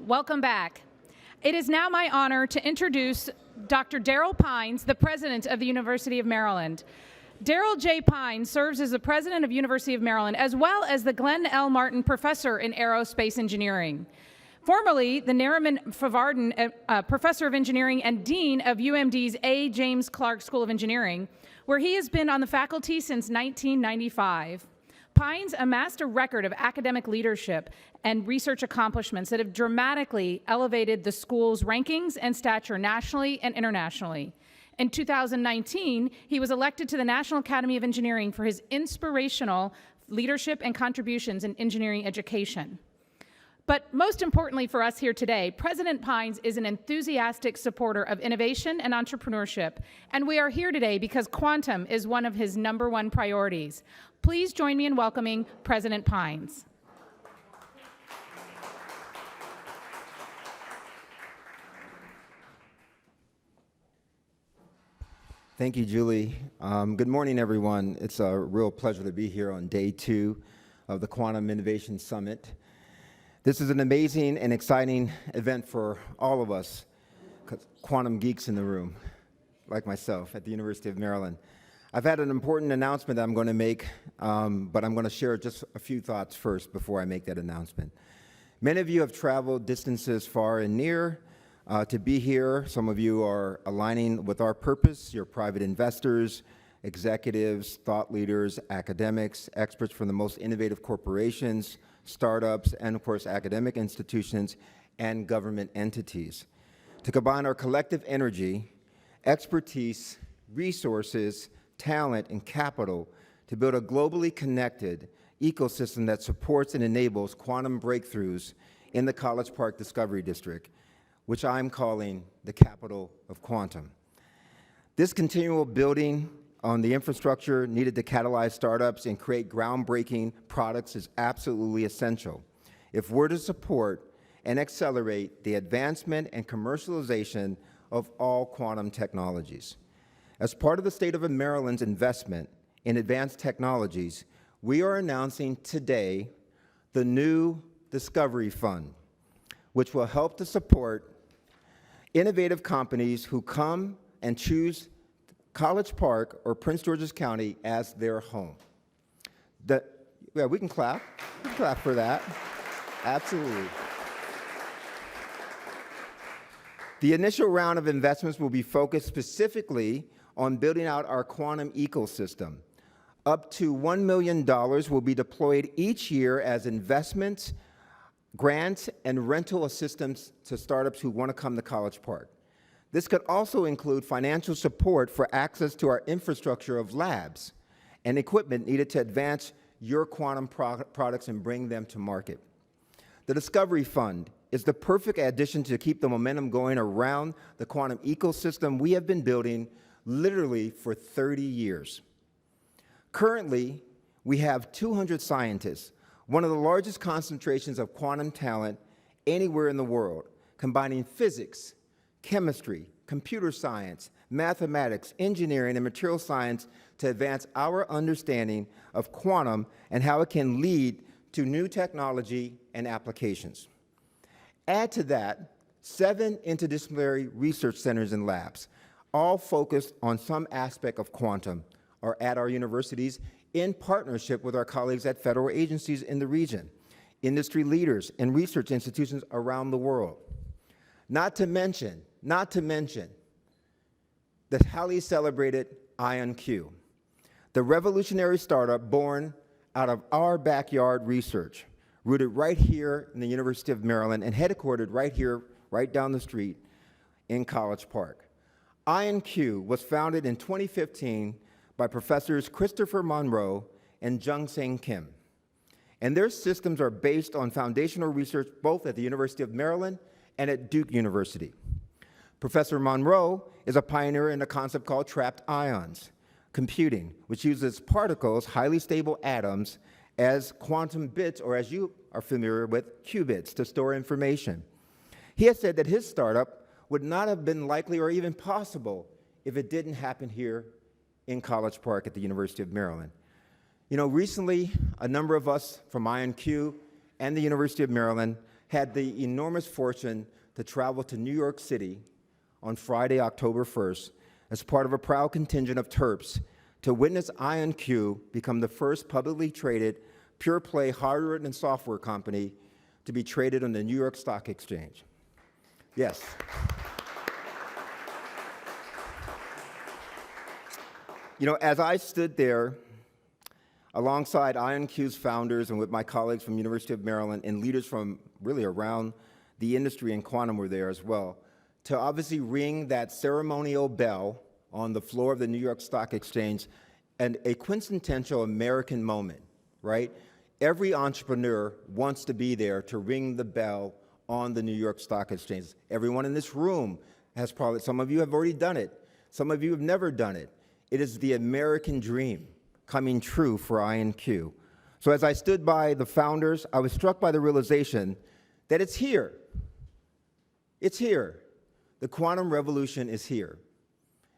Welcome back. It is now my honor to introduce Dr. Darryll Pines, the president of the University of Maryland. Darryll J. Pines serves as the president of University of Maryland, as well as the Glenn L. Martin Professor in Aerospace Engineering. Formerly, the Nariman Favarden Professor of Engineering and Dean of UMD's A. James Clark School of Engineering, where he has been on the faculty since 1995. Pines amassed a record of academic leadership and research accomplishments that have dramatically elevated the school's rankings and stature nationally and internationally. In 2019, he was elected to the National Academy of Engineering for his inspirational leadership and contributions in engineering education. But most importantly for us here today, President Pines is an enthusiastic supporter of innovation and entrepreneurship, and we are here today because quantum is one of his #1 priorities. Please join me in welcoming President Pines. Thank you, Julie. Good morning, everyone. It's a real pleasure to be here on day 2 of the Quantum Innovation Summit. This is an amazing and exciting event for all of us, quantum geeks in the room, like myself at the University of Maryland. I've had an important announcement that I'm going to make, but I'm going to share just a few thoughts first before I make that announcement. Many of you have traveled distances far and near to be here. Some of you are aligning with our purpose. You're private investors, executives, thought leaders, academics, experts from the most innovative corporations, startups, and of course academic institutions and government entities. To combine our collective energy, expertise, resources, talent, and capital to build a globally connected ecosystem that supports and enables quantum breakthroughs in the College Park Discovery District, which I'm calling the capital of quantum. This continual building on the infrastructure needed to catalyze startups and create groundbreaking products is absolutely essential if we're to support and accelerate the advancement and commercialization of all quantum technologies. As part of the state of Maryland's investment in advanced technologies, we are announcing today the new Discovery Fund, which will help to support innovative companies who come and choose College Park or Prince George's County as their home. Yeah, we can clap. We can clap for that. Absolutely. The initial round of investments will be focused specifically on building out our quantum ecosystem. Up to $1 million will be deployed each year as investments, grants, and rental assistance to startups who want to come to College Park. This could also include financial support for access to our infrastructure of labs and equipment needed to advance your quantum products and bring them to market. The Discovery Fund is the perfect addition to keep the momentum going around the quantum ecosystem we have been building literally for 30 years. Currently, we have 200 scientists, one of the largest concentrations of quantum talent anywhere in the world, combining physics, chemistry, computer science, mathematics, engineering, and material science to advance our understanding of quantum and how it can lead to new technology and applications. Add to that 7 interdisciplinary research centers and labs, all focused on some aspect of quantum, are at our universities in partnership with our colleagues at federal agencies in the region, industry leaders, and research institutions around the world. Not to mention the highly celebrated IonQ, the revolutionary startup born out of our backyard research, rooted right here in the University of Maryland and headquartered right here, right down the street in College Park. IonQ was founded in 2015 by Professors Christopher Monroe and Jung-Sang Kim. And their systems are based on foundational research both at the University of Maryland and at Duke University. Professor Monroe is a pioneer in a concept called trapped ions computing, which uses particles, highly stable atoms, as quantum bits, or as you are familiar with, qubits, to store information. He has said that his startup would not have been likely or even possible if it didn't happen here in College Park at the University of Maryland. You know, recently, a number of us from IonQ and the University of Maryland had the enormous fortune to travel to New York City on Friday, October 1st, as part of a proud contingent of Terps to witness IonQ become the first publicly traded pure-play hardware and software company to be traded on the New York Stock Exchange. Yes. You know, as I stood there alongside IonQ's founders and with my colleagues from University of Maryland and leaders from really around the industry and quantum were there as well, to obviously ring that ceremonial bell on the floor of the New York Stock Exchange, and a quintessential American moment, right? Every entrepreneur wants to be there to ring the bell on the New York Stock Exchange. Everyone in this room has probably, some of you have already done it. Some of you have never done it. It is the American dream coming true for IonQ. So as I stood by the founders, I was struck by the realization that it's here. It's here. The quantum revolution is here.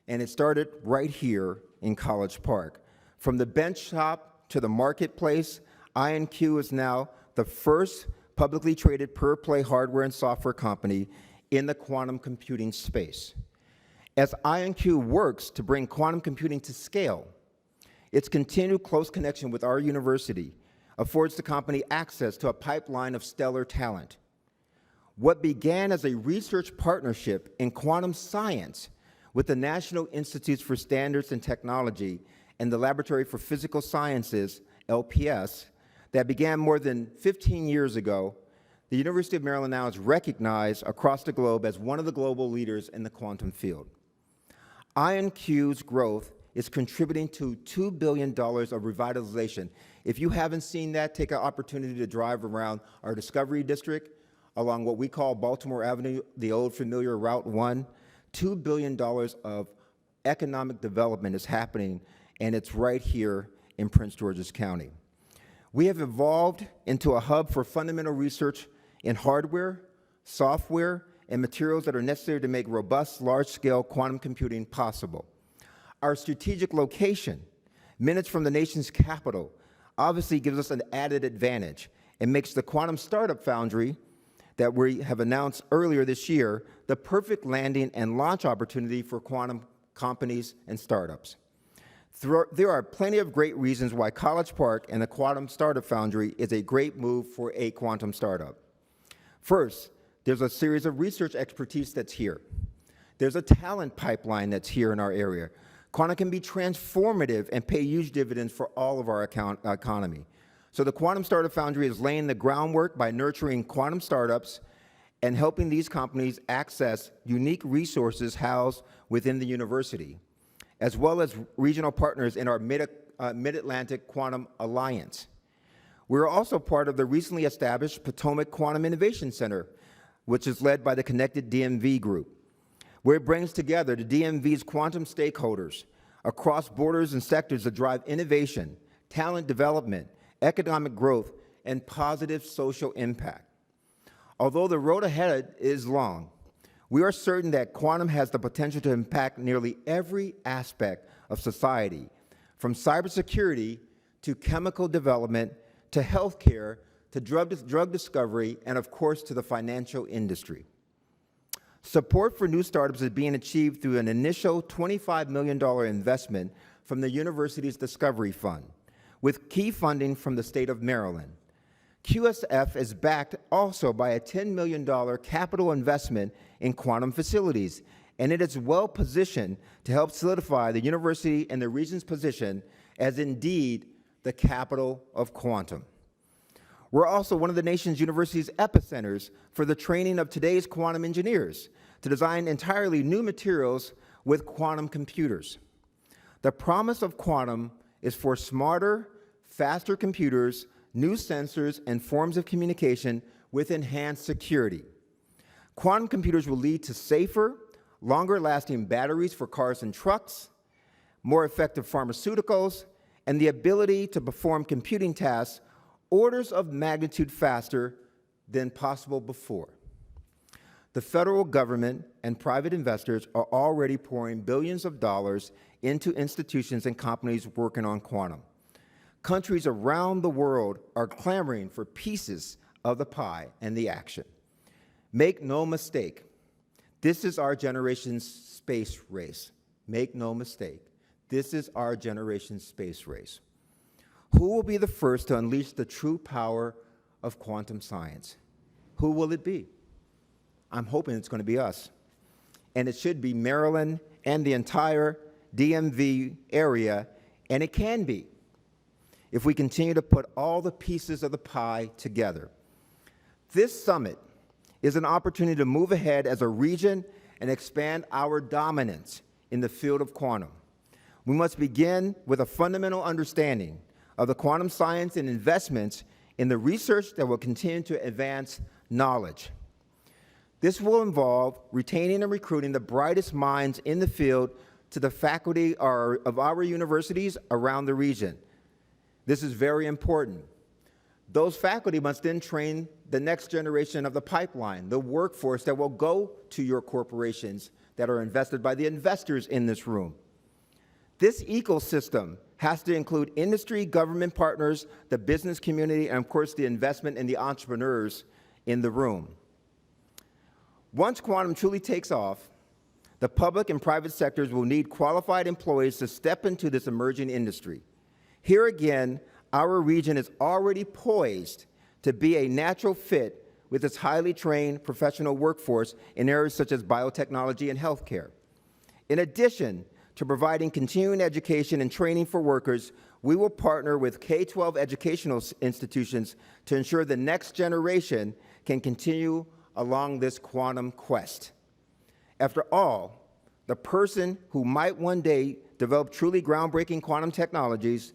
And it started right here in College Park. From the bench shop to the marketplace, IonQ is now the first publicly traded pure-play hardware and software company in the quantum computing space. As IonQ works to bring quantum computing to scale, its continued close connection with our university affords the company access to a pipeline of stellar talent. What began as a research partnership in quantum science with the National Institutes for Standards and Technology and the Laboratory for Physical Sciences, LPS, that began more than 15 years ago, the University of Maryland now is recognized across the globe as one of the global leaders in the quantum field. IonQ's growth is contributing to $2 billion of revitalization. If you haven't seen that, take an opportunity to drive around our Discovery District along what we call Baltimore Avenue, the old familiar Route 1. $2 billion of economic development is happening, and it's right here in Prince George's County. We have evolved into a hub for fundamental research in hardware, software, and materials that are necessary to make robust, large-scale quantum computing possible. Our strategic location, minutes from the nation's capital, obviously gives us an added advantage and makes the Quantum Startup Foundry that we have announced earlier this year the perfect landing and launch opportunity for quantum companies and startups. There are plenty of great reasons why College Park and the Quantum Startup Foundry is a great move for a quantum startup. First, there's a series of research expertise that's here. There's a talent pipeline that's here in our area. Quantum can be transformative and pay huge dividends for all of our economy. So the Quantum Startup Foundry is laying the groundwork by nurturing quantum startups and helping these companies access unique resources housed within the university, as well as regional partners in our Mid-Atlantic Quantum Alliance. We're also part of the recently established Potomac Quantum Innovation Center, which is led by the Connected DMV Group, where it brings together the DMV's quantum stakeholders across borders and sectors to drive innovation, talent development, economic growth, and positive social impact. Although the road ahead is long, we are certain that quantum has the potential to impact nearly every aspect of society, from cybersecurity to chemical development to healthcare to drug discovery, and of course to the financial industry. Support for new startups is being achieved through an initial $25 million investment from the university's Discovery Fund, with key funding from the state of Maryland. QSF is backed also by a $10 million capital investment in quantum facilities, and it is well positioned to help solidify the university and the region's position as indeed the capital of quantum. We're also one of the nation's university's epicenters for the training of today's quantum engineers to design entirely new materials with quantum computers. The promise of quantum is for smarter, faster computers, new sensors, and forms of communication with enhanced security. Quantum computers will lead to safer, longer-lasting batteries for cars and trucks, more effective pharmaceuticals, and the ability to perform computing tasks orders of magnitude faster than possible before. The federal government and private investors are already pouring billions of dollars into institutions and companies working on quantum. Countries around the world are clamoring for pieces of the pie and the action. Make no mistake, this is our generation's space race. Make no mistake, this is our generation's space race. Who will be the first to unleash the true power of quantum science? Who will it be? I'm hoping it's going to be us. And it should be Maryland and the entire DMV area, and it can be, if we continue to put all the pieces of the pie together. This summit is an opportunity to move ahead as a region and expand our dominance in the field of quantum. We must begin with a fundamental understanding of the quantum science and investments in the research that will continue to advance knowledge. This will involve retaining and recruiting the brightest minds in the field to the faculty of our universities around the region. This is very important. Those faculty must then train the next generation of the pipeline, the workforce that will go to your corporations that are invested by the investors in this room. This ecosystem has to include industry, government partners, the business community, and of course the investment and the entrepreneurs in the room. Once quantum truly takes off, the public and private sectors will need qualified employees to step into this emerging industry. Here again, our region is already poised to be a natural fit with its highly trained professional workforce in areas such as biotechnology and healthcare. In addition to providing continuing education and training for workers, we will partner with K-12 educational institutions to ensure the next generation can continue along this quantum quest. After all, the person who might one day develop truly groundbreaking quantum technologies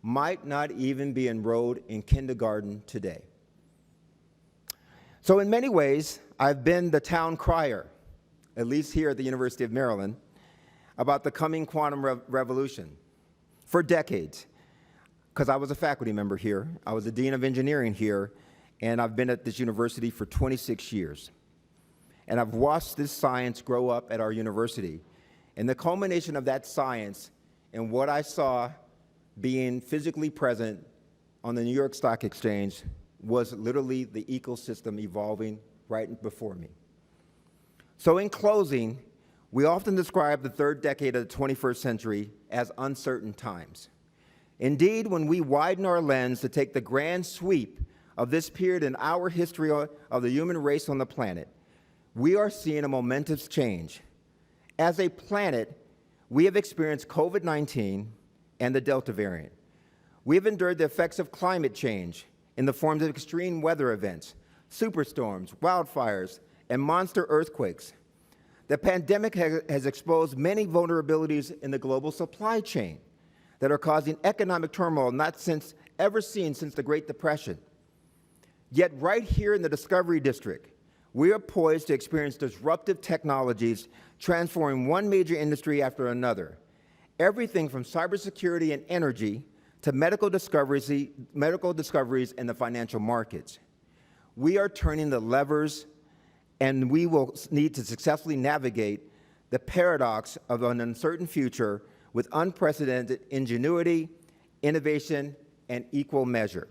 might not even be enrolled in kindergarten today. So in many ways, I've been the town crier, at least here at the University of Maryland, about the coming quantum revolution for decades, because I was a faculty member here, I was the Dean of Engineering here, and I've been at this university for 26 years. And I've watched this science grow up at our university. And the culmination of that science and what I saw being physically present on the New York Stock Exchange was literally the ecosystem evolving right before me. So in closing, we often describe the third decade of the 21st century as uncertain times. Indeed, when we widen our lens to take the grand sweep of this period in our history of the human race on the planet, we are seeing a momentous change. As a planet, we have experienced COVID-19 and the Delta variant. We have endured the effects of climate change in the forms of extreme weather events, superstorms, wildfires, and monster earthquakes. The pandemic has exposed many vulnerabilities in the global supply chain that are causing economic turmoil not ever seen since the Great Depression. Yet right here in the Discovery District, we are poised to experience disruptive technologies transforming one major industry after another. Everything from cybersecurity and energy to medical discoveries in the financial markets. We are turning the levers, and we will need to successfully navigate the paradox of an uncertain future with unprecedented ingenuity, innovation, and equal measure.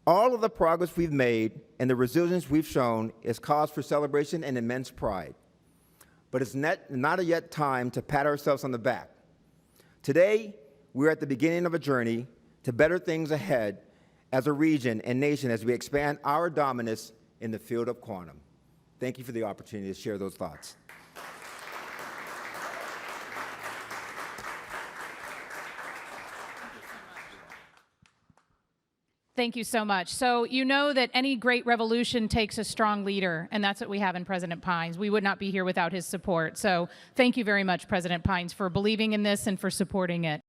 All of the progress we've made and the resilience we've shown is cause for celebration and immense pride. But it's not yet time to pat ourselves on the back. Today, we're at the beginning of a journey to better things ahead as a region and nation as we expand our dominance in the field of quantum. Thank you for the opportunity to share those thoughts. Thank you so much. So you know that any great revolution takes a strong leader, and that's what we have in President Pines. We would not be here without his support. So thank you very much, President Pines, for believing in this and for supporting it.